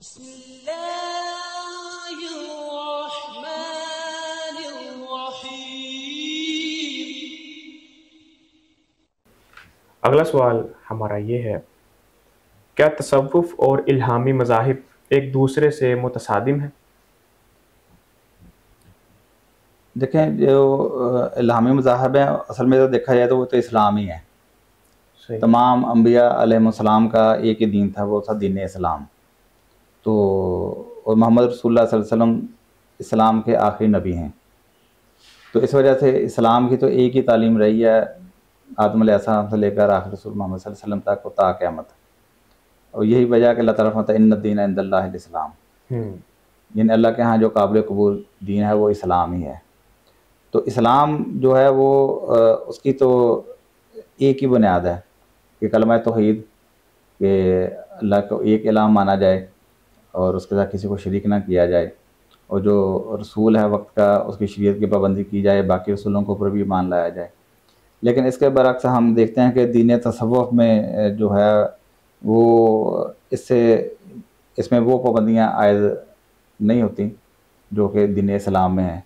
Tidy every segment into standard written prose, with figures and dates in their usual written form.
अगला सवाल हमारा ये है, क्या तसव्वुफ़ और इल्हामी मज़ाहिब एक दूसरे से मुतसादिम हैं? देखें, जो इल्हामी मज़ाहब हैं असल में तो देखा जाए तो वो तो इस्लाम ही है। सही। तमाम अम्बिया अलैहिमुस्सलाम का एक ही दीन था, वो था दीन इस्लाम। तो और मोहम्मद रसूलुल्लाह सल्लल्लाहु अलैहि वसल्लम इस्लाम के आखिरी नबी हैं। तो इस वजह से इस्लाम की तो एक ही तालीम रही है, आदम अलैहिस्सलाम से लेकर आखिर रसूल मोहम्मद सल्लल्लाहु अलैहि वसल्लम तक ता क़यामत। और यही वजह है कि अल्लाह ताला फरमाता है इन्न दीन इंदल्लाहिल इस्लाम, यानी अल्लाह के यहाँ जो काबिल कबूल दीन है वो इस्लाम ही है। तो इस्लाम जो है वो उसकी तो एक ही बुनियाद है कि कलमा तौहीद, कि अल्लाह को एक इलाह माना जाए और उसके साथ किसी को शरीक ना किया जाए, और जो रसूल है वक्त का उसकी शरीयत की पाबंदी की जाए, बाकी रसूलों के ऊपर भी मान लाया जाए। लेकिन इसके बरअक्स हम देखते हैं कि दीन तसव्वुफ़ में जो है वो इसमें वो पाबंदियाँ आयद नहीं होती जो कि दीन इस्लाम में है।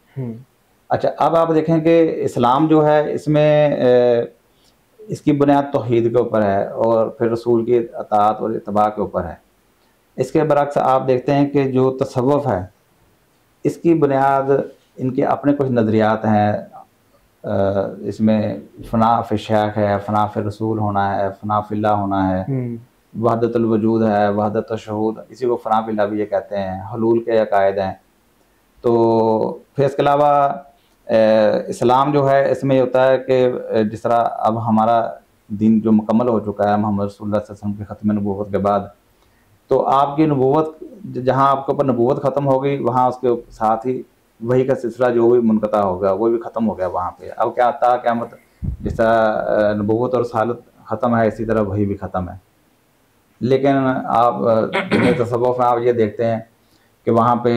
अच्छा, अब आप देखें कि इस्लाम जो है इसमें इसकी बुनियाद तौहीद के ऊपर है और फिर रसूल की अताअत और इत्तिबा के ऊपर है। इसके बरअक्स आप देखते हैं कि जो तसव्वुफ़ है इसकी बुनियाद इनके अपने कुछ नज़रियात हैं। इसमें फ़ना फ़ी शैख़ है, फ़ना फ़ी रसूल होना है, फ़ना फ़िल्लाह होना है, वहदतुल वजूद है, वहदतुश शहूद, इसी को फ़ना फ़िल्लाह भी ये कहते हैं, हलूल के अक़ायद हैं। तो फिर इसके अलावा इस्लाम जो है इसमें ये होता है कि जिस तरह अब हमारा दीन जो मुकम्मल हो चुका है मोहम्मद रसूलुल्लाह सल्लल्लाहु अलैहि वसल्लम की ख़त्म नबूवत के बाद, तो आपकी नबूवत जहाँ आपके ऊपर नबूवत ख़त्म हो गई वहाँ उसके साथ ही वही का सिलसिला जो भी मुनक़ता होगा वो भी ख़त्म हो गया वहाँ पे। अब क्या ता क़यामत जिस तरह नबूवत और रिसालत ख़त्म है इसी तरह वही भी ख़त्म है। लेकिन आप दीन तसव्वुफ़ में आप ये देखते हैं कि वहाँ पे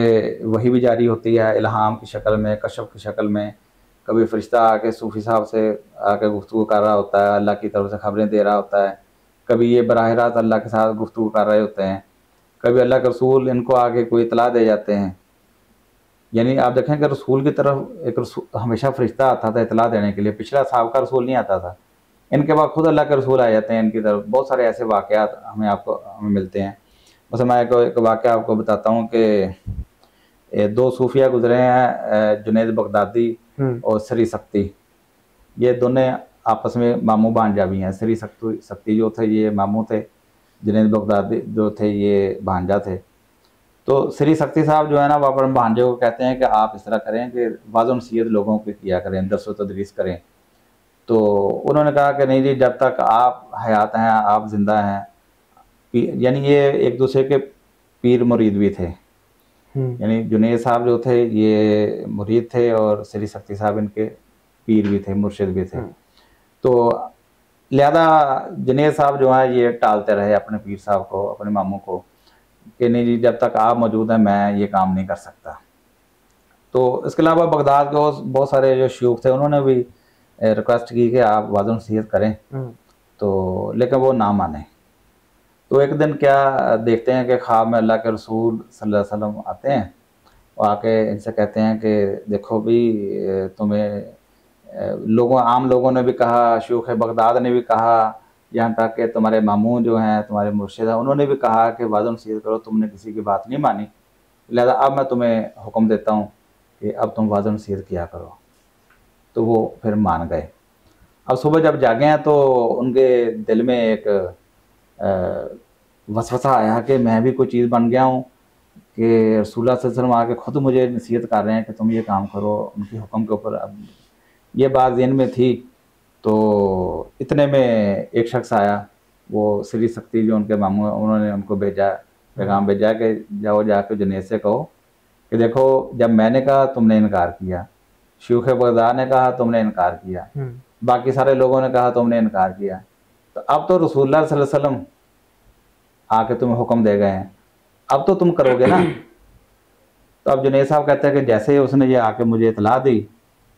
वही भी जारी होती है इल्हाम की शक्ल में, कशफ की शक्ल में। कभी फ़रिश्ता आके सूफ़ी साहब से आके गुफ्तगू कर रहा होता है, अल्लाह की तरफ से ख़बरें दे रहा होता है। कभी ये बराह रास्त अल्लाह के साथ गुफ्तगू कर रहे होते हैं, कभी अल्लाह के रसूल इनको आके कोई इतला दे जाते हैं। यानी आप देखें कि रसूल की तरफ एक हमेशा फ़रिश्ता आता था इतला देने के लिए, पिछला साहब का रसूल नहीं आता था। इनके बाद खुद अल्लाह के रसूल आ जाते हैं इनकी तरफ। बहुत सारे ऐसे वाक़यात हमें मिलते हैं। बस मैं एक वाक़या आपको बताता हूँ कि दो सूफिया गुजरे हैं, जुनैद बगदादी और सरी सख्ती। ये दोनों आपस में मामू भांजा भी हैं। सरी सख्ती जो थे ये मामू थे, जुनैद बगदादी जो थे ये भांजा थे। तो सरी सख्ती साहब जो है ना वो अपने भांजे को कहते हैं कि आप इस तरह करें कि वाज़ नसीहत लोगों की किया करें, दर्स व तदरीस करें। तो उन्होंने कहा कि नहीं जी, जब तक आप हयात हैं, आप ज़िंदा हैं। यानी ये एक दूसरे के पीर मुरीद भी थे। यानी जुनैद साहब जो थे ये मुरीद थे और सरी सख्ती साहब इनके पीर भी थे, मुर्शिद भी थे। तो लिहाजा जुनैद साहब जो हैं ये टालते रहे अपने पीर साहब को, अपने मामू को, कि नहीं जी जब तक आप मौजूद हैं मैं ये काम नहीं कर सकता। तो इसके अलावा बगदाद के बहुत सारे जो शयूख थे उन्होंने भी रिक्वेस्ट की कि आप वाज़ नसीहत करें, तो लेकिन वो ना माने। तो एक दिन क्या देखते हैं कि ख्वाब में अल्लाह के रसूल सल्लल्लाहु अलैहि वसल्लम आते हैं और आके इनसे कहते हैं कि देखो भी तुम्हें आम लोगों ने भी कहा, शयूख बगदाद ने भी कहा, यहाँ तक कि तुम्हारे मामू जो हैं, तुम्हारे मुर्शिद हैं, उन्होंने भी कहा कि वाज़ नसीहत करो, तुमने किसी की बात नहीं मानी, लिहाजा अब मैं तुम्हें हुक्म देता हूँ कि अब तुम वाज़ नसीहत किया करो। तो वो फिर मान गए। अब सुबह जब जागे हैं तो उनके दिल में एक वसवसा आया कि मैं भी कोई चीज़ बन गया हूँ, कि रसूलुल्लाह सल्लल्लाहु अलैहि वसल्लम आके खुद मुझे नसीहत कर रहे हैं कि तुम ये काम करो उनके हुक्म के ऊपर। अब ये बात ज़हन में थी तो इतने में एक शख्स आया, वो सरी सख्ती जो उनके मामू हैं उन्होंने उनको भेजा, पैगाम भेजा कि जाओ जाकर जुनैद से कहो कि देखो जब मैंने कहा तुमने इनकार किया, शयूख बगदाद ने कहा तुमने इनकार किया, बाकी सारे लोगों ने कहा तुमने इनकार किया, तो अब तो रसूलुल्लाह सल्लल्लाहु अलैहि वसल्लम आके तुम्हें हुक्म दे गए हैं, अब तो तुम करोगे ना। तो अब जुनैद साहब कहते हैं कि जैसे ही उसने ये आके मुझे इतला दी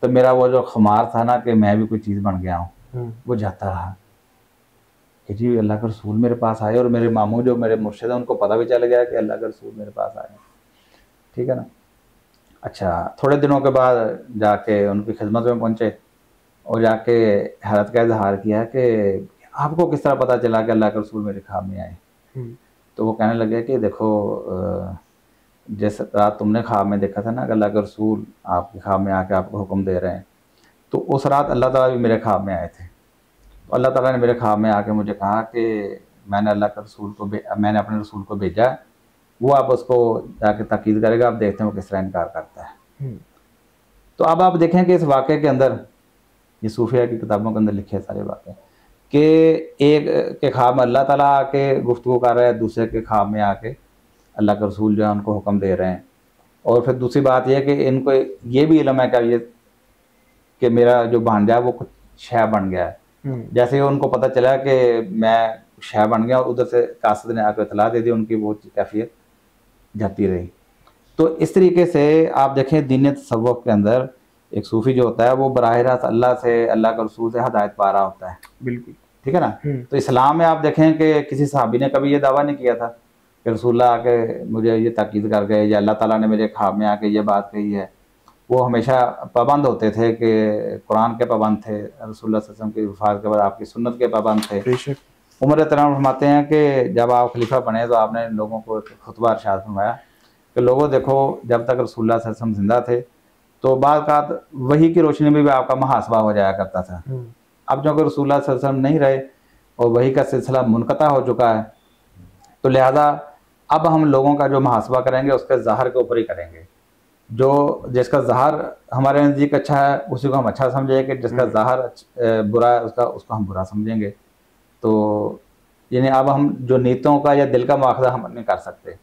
तो मेरा वो जो खुमार था ना कि मैं भी कोई चीज़ बन गया हूँ वो जाता रहा। कि जी अल्लाह का रसूल मेरे पास आए, और मेरे मामू जो मेरे मुर्शिद हैं उनको पता भी चल गया कि अल्लाह का रसूल मेरे पास आए, ठीक है ना। अच्छा, थोड़े दिनों के बाद जाके उनकी खिदमत में पहुँचे और जाके हैरत का इजहार किया कि आपको किस तरह पता चला कि अल्लाह के रसूल मेरे ख्वाब में आए। तो वो कहने लगे कि देखो, जिस रात तुमने ख्वाब में देखा था ना कि अल्लाह के रसूल आपके ख्वाब में आके आपको हुक्म दे रहे हैं, तो उस रात अल्लाह ताला भी मेरे ख्वाब में आए थे। तो अल्लाह ताला ने मेरे ख्वाब में आके मुझे कहा कि मैंने अल्लाह के रसूल को मैंने अपने रसूल को भेजा है, वो आप उसको जाके ताकीद करेगा, आप देखते हैं वो किस तरह इनकार करता है। तो अब आप देखें कि इस वाक़े के अंदर, ये सूफिया की किताबों के अंदर लिखे सारे वाक़े, कि एक के ख्वाब में अल्लाह ताला आके गुफ्तगू कर रहा है, दूसरे के ख्वाब में आके अल्लाह के रसूल जो है उनको हुक्म दे रहे हैं। और फिर दूसरी बात यह है कि इनको ये भी इल्म है क्या ये कि मेरा जो भांजा है वो कुछ शह बन गया है। जैसे उनको पता चला कि मैं शह बन गया और उधर से कासिद ने आकर इतला दे दी, उनकी वो कैफियत जाती रही। तो इस तरीके से आप देखें दीन तसव्वुफ के अंदर एक सूफ़ी जो होता है वो बराह रास्त अल्लाह से, अल्लाह के रसूल से हिदायत पा रहा होता है। बिल्कुल, ठीक है ना। तो इस्लाम में आप देखें कि किसी सहाबी ने कभी ये दावा नहीं किया था कि रसूलुल्लाह आके मुझे ये ताकीद कर गए या अल्लाह ताला ने मेरे ख्वाब में आके ये बात कही है। वो हमेशा पाबंद होते थे कि कुरान के पाबंद थे, रसूलुल्लाह सल्लल्लाहु अलैहि वसल्लम की वफ़ात के बाद आपकी सुन्नत के पाबंद थे। उमर तराम फरमाते हैं कि जब आप खलीफा बने तो आपने लोगों को एक खुतबा इरशाद फरमाया कि लोगों देखो, जब तक रसूलुल्लाह सल्लल्लाहु अलैहि वसल्लम जिंदा थे तो बाद वही की रोशनी में भी आपका मुहासबा हो जाया करता था। अब जो कि रसूलुल्लाह सल्लल्लाहु अलैहि वसल्लम नहीं रहे और वही का सिलसिला मुनक़ता हो चुका है, तो लिहाजा अब हम लोगों का जो मुहासबा करेंगे उसके ज़ाहिर के ऊपर ही करेंगे। जो जिसका ज़ाहिर हमारे नज़दीक अच्छा है उसी को हम अच्छा समझेंगे, जिसका ज़ाहिर बुरा है उसको हम बुरा समझेंगे। तो यानी अब हम जो नीयतों का या दिल का मुआखज़ा हम नहीं कर सकते।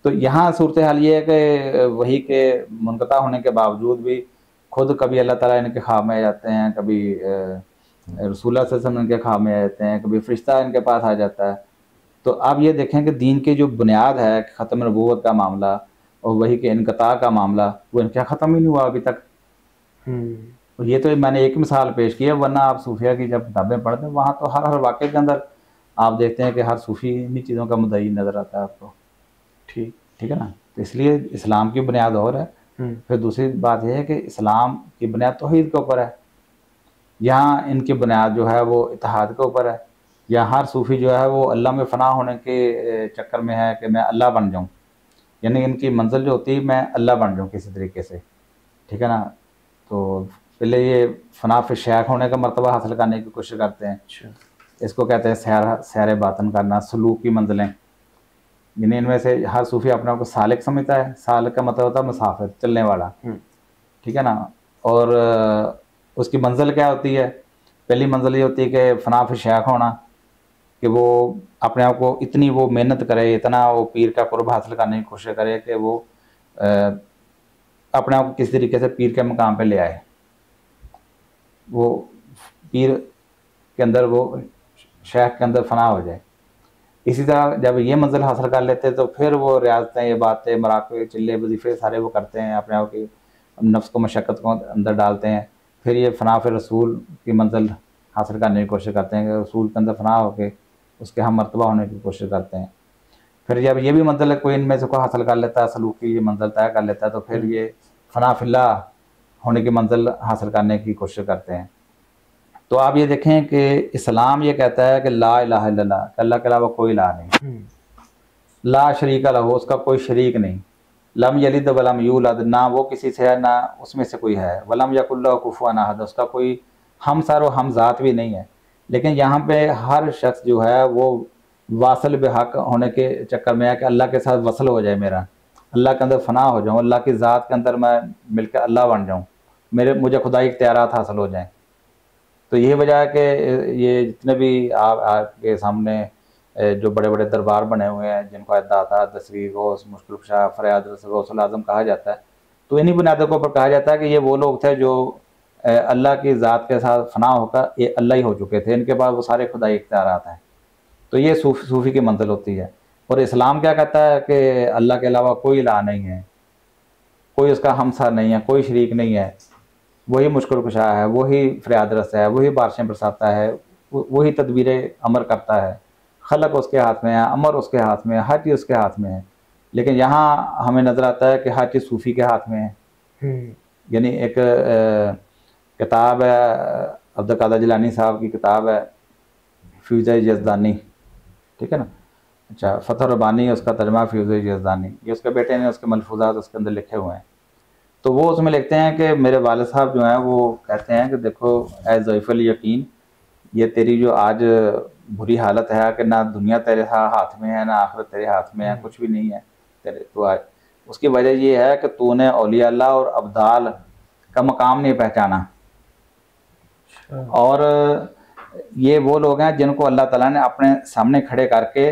तो यहाँ सूरत हाल ये है कि वही के मुनक़ता होने के बावजूद भी खुद कभी अल्लाह ताला इनके ख्वाब में आ जाते हैं, कभी रसूलुल्लाह सल्लल्लाहु अलैहि वसल्लम इनके ख्वाब में आ जाते हैं, कभी फ़रिश्ता इनके पास आ जाता है। तो आप ये देखें कि दीन की जो बुनियाद है, ख़त्म नबूवत का मामला और वही के इनक़ता का मामला, वो इनका ख़त्म ही नहीं हुआ अभी तक। और ये तो मैंने एक मिसाल पेश की है, वरना आप सूफिया की जब किताबें पढ़ते हैं वहाँ तो हर वाक़े के अंदर आप देखते हैं कि हर सूफ़ी इन्हीं चीज़ों का मुद्दई नज़र आता है आपको। ठीक है ना। तो इसलिए इस्लाम की बुनियाद और है। फिर दूसरी बात यह है कि इस्लाम की बुनियाद तौहीद के ऊपर है, यहाँ इनकी बुनियाद जो है वो इत्तेहाद के ऊपर है। यहाँ हर सूफ़ी जो है वो अल्लाह में फ़ना होने के चक्कर में है कि मैं अल्लाह बन जाऊँ, यानी इनकी मंजिल जो होती है मैं अल्लाह बन जाऊँ किसी तरीके से। ठीक है ना। तो पहले ये फ़ना फिर शेख होने का मर्तबा हासिल करने की कोशिश करते हैं। इसको कहते हैं सैर बातन करना, सलूक की मंजिलें। यानी इनमें से हर सूफ़ी अपने आप को सालिक समझता है। सालिक का मतलब होता है मुसाफिर, चलने वाला। ठीक है ना। और उसकी मंजिल क्या होती है? पहली मंजिल ये होती है कि फ़ना फिर शेख होना, कि वो अपने आप को इतनी वो मेहनत करे, इतना वो पीर का कुर्ब हासिल करने की कोशिश करे कि वो अपने आप को किसी तरीके से पीर के मकाम पे ले आए, वो पीर के अंदर, वो शेख के अंदर फ़ना हो जाए। इसी तरह जब ये मंजिल हासिल कर लेते हैं तो फिर वो रियाज़तें, ये बातें, मराक़िब, चिल्ले, वजीफ़े सारे वो करते हैं, अपने आप की नफ्स को, मशक्क़त को अंदर डालते हैं। फिर ये फ़ना फिर रसूल की मंजिल हासिल करने की कोशिश करते हैं कि रसूल के अंदर फ़ना होकर उसके हम मर्तबा होने की कोशिश करते हैं। फिर जब ये भी मंजिल कोई इनमें से कोई हासिल कर लेता है, सलूक की ये मंजिल तय कर लेता है, तो फिर ये फ़ना फिल्लाह होने की मंजिल हासिल करने की कोशिश करते हैं। तो आप ये देखें कि इस्लाम ये कहता है कि ला इलाहा इल्लल्लाह, अल्लाह के अलावा कोई इलाह नहीं। ला शरीका लहू, उसका कोई शरीक नहीं। लम यलिद वलम यूलद, ना वो किसी से है ना उसमें से कोई है। वलम यकुल लहू कुफुवन अहद, उसका कोई हमसर और हमजात भी नहीं है। लेकिन यहाँ पे हर शख्स जो है वो वासल बेहक होने के चक्कर में है कि अल्लाह के साथ वसल हो जाए, मेरा अल्लाह के अंदर फ़ना हो जाऊँ, अल्लाह की ज़ात के अंदर मैं मिलकर अल्लाह बन जाऊँ, मुझे खुदाई इख्तियारात हासिल हो जाएँ। तो यही वजह है कि ये जितने भी आपके सामने जो बड़े बड़े दरबार बने हुए हैं, जिनको दाता, दस्तगीर, गौस, मुश्किल कुशा, फरियाद, गौसुल आज़म कहा जाता है, तो इन्हीं बुनियादों के ऊपर कहा जाता है कि ये वो लोग थे जो अल्लाह की ज़ात के साथ फ़ना होकर ये अल्लाह ही हो चुके थे, इनके पास वो सारे खुदाई इख्तियारात हैं। तो ये सूफ़ी की मंजिल होती है। और इस्लाम क्या कहता है कि अल्लाह के अलावा कोई इलाह नहीं है, कोई उसका हमसर नहीं है, कोई शरीक नहीं है। वही मुश्किल कुशा है, वही फरियाद रस है, वही बारिशें बरसाता है, वही तदबीरें अमर करता है। खलक उसके हाथ में है, अमर उसके हाथ में है, हर चीज़ उसके हाथ में है। लेकिन यहाँ हमें नज़र आता है कि हर चीज़ सूफ़ी के हाथ में है। यानी एक किताब है, अब्दुल कादिर जिलानी साहब की किताब है फ्यूज़ यज़दानी, ठीक है ना। अच्छा, फ़तह रब्बानी है उसका तर्जमा फ्यूज़ यज़दानी, ये उसके बेटे ने उसके मलफूज़ात उसके अंदर लिखे हुए हैं। तो वो उसमें लिखते हैं कि मेरे वालिद साहब जो हैं वो कहते हैं कि देखो ए ज़ईफ़ुल यकीन, ये तेरी जो आज बुरी हालत है कि ना दुनिया तेरे हाथ में है ना आखिरत तेरे हाथ में है, कुछ भी नहीं है तेरे तो आज, उसकी वजह ये है कि तूने औलिया अल्लाह और अब्दाल का मकाम नहीं पहचाना। और ये वो लोग हैं जिनको अल्लाह ताला ने अपने सामने खड़े करके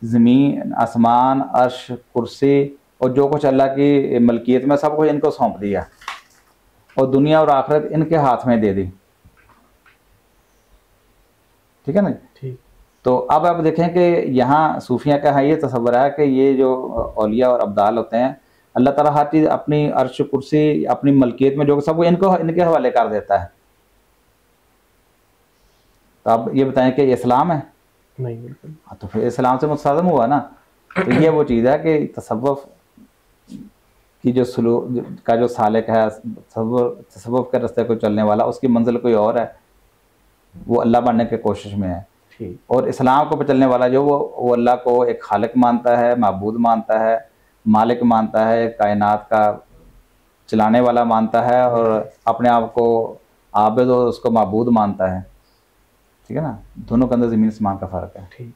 ज़मीन, आसमान, अर्श, कुर्सी और जो कुछ अल्लाह की मलकियत में सब कुछ इनको सौंप दिया और दुनिया और आखिरत इनके हाथ में दे दी, ठीक है ना। ठीक। तो अब आप देखें कि यहाँ सूफिया का है ये तस्वर है कि ये जो औलिया और अब्दाल होते हैं, अल्लाह ताला हर चीज़ अपनी अर्श, कुर्सी, अपनी मलकियत में जो सब कुछ इनको इनके हवाले कर देता है। तो अब ये बताएं कि इस्लाम है? नहीं, बिल्कुल। हाँ, तो फिर इस्लाम से मुतसादम हुआ ना। तो ये वो चीज़ है कि तसव्वुफ की जो सुलूक का जो सालिक है, तसव्वुफ के रास्ते को चलने वाला, उसकी मंजिल कोई और है, वो अल्लाह बनने की कोशिश में है। ठीक। और इस्लाम को चलने वाला जो वो अल्लाह को एक खालिक मानता है, माबूद मानता है, मालिक मानता है, कायनात का चलाने वाला मानता है और अपने आप को आबिद और उसको माबूद मानता है, ठीक है ना। दोनों के अंदर ज़मीन आसमान का फ़र्क है। ठीक।